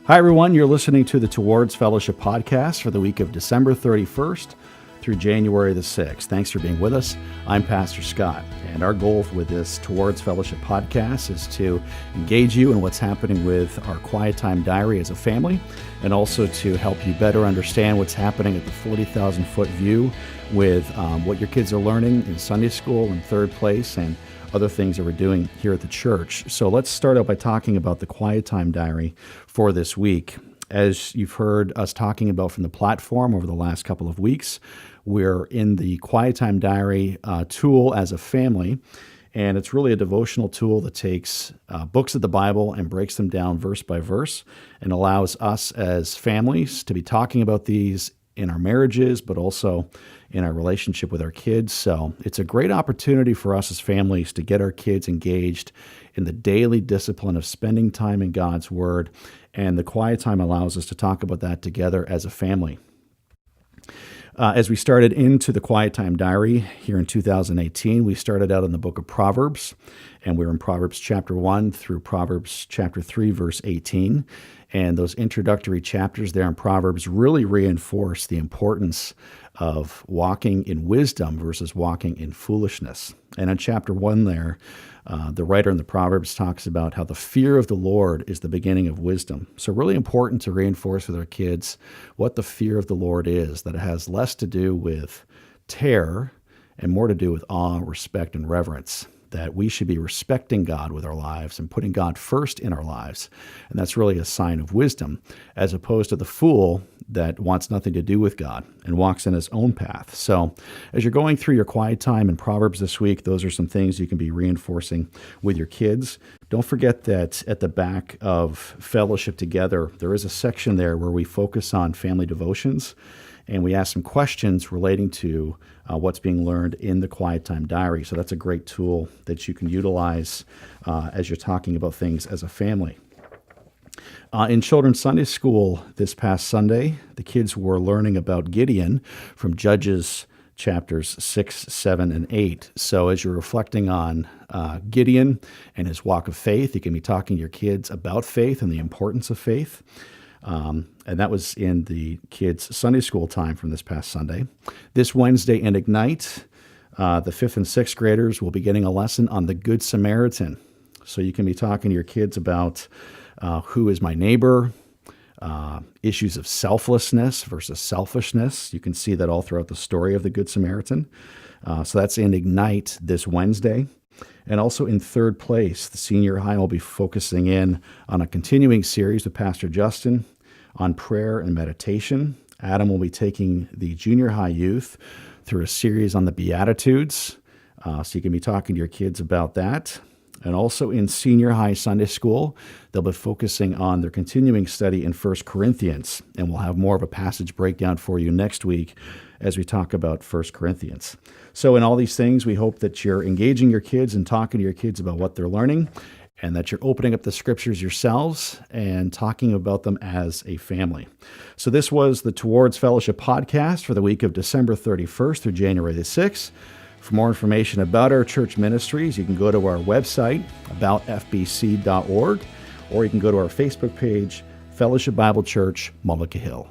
Hi, everyone. You're listening to the Towards Fellowship podcast for the week of December 31st through January the 6th. Thanks for being with us. I'm Pastor Scott, and our goal with this Towards Fellowship podcast is to engage you in what's happening with our Quiet Time Diary as a family, and also to help you better understand what's happening at the 40,000-foot view with what your kids are learning in Sunday school and Third Place and other things that we're doing here at the church. So let's start out by talking about the Quiet Time Diary for this week. As you've heard us talking about from the platform over the last couple of weeks, we're in the Quiet Time Diary tool as a family, and it's really a devotional tool that takes books of the Bible and breaks them down verse by verse and allows us as families to be talking about these in our marriages, but also in our relationship with our kids. So it's a great opportunity for us as families to get our kids engaged in the daily discipline of spending time in God's Word. And the quiet time allows us to talk about that together as a family. As we started into the Quiet Time Diary here in 2018, we started out in the book of Proverbs, and we were in Proverbs chapter 1 through Proverbs chapter 3, verse 18. And those introductory chapters there in Proverbs really reinforce the importance of walking in wisdom versus walking in foolishness. And in chapter 1 there, the writer in the Proverbs talks about how the fear of the Lord is the beginning of wisdom. So really important to reinforce with our kids what the fear of the Lord is, that it has less to do with terror and more to do with awe, respect, and reverence. That we should be respecting God with our lives and putting God first in our lives. And that's really a sign of wisdom, as opposed to the fool that wants nothing to do with God and walks in his own path. So as you're going through your quiet time in Proverbs this week, those are some things you can be reinforcing with your kids. Don't forget that at the back of Fellowship Together, there is a section there where we focus on family devotions, and we ask some questions relating to what's being learned in the Quiet Time Diary. So that's a great tool that you can utilize as you're talking about things as a family. In Children's Sunday School this past Sunday, the kids were learning about Gideon from Judges chapters 6, 7, and 8. So as you're reflecting on Gideon and his walk of faith, you can be talking to your kids about faith and the importance of faith. And that was in the kids' Sunday school time from this past Sunday. This Wednesday in Ignite, the 5th and 6th graders will be getting a lesson on the Good Samaritan. So you can be talking to your kids about who is my neighbor, issues of selflessness versus selfishness. You can see that all throughout the story of the Good Samaritan. So that's in Ignite this Wednesday. And also in Third Place, the senior high will be focusing in on a continuing series with Pastor Justin on prayer and meditation. Adam will be taking the junior high youth through a series on the Beatitudes. So you can be talking to your kids about that. And also in senior high Sunday school, they'll be focusing on their continuing study in 1 Corinthians. And we'll have more of a passage breakdown for you next week as we talk about 1 Corinthians. So in all these things, we hope that you're engaging your kids and talking to your kids about what they're learning, and that you're opening up the scriptures yourselves and talking about them as a family. So this was the Towards Fellowship podcast for the week of December 31st through January the 6th. For more information about our church ministries, you can go to our website, aboutfbc.org, or you can go to our Facebook page, Fellowship Bible Church, Mullica Hill.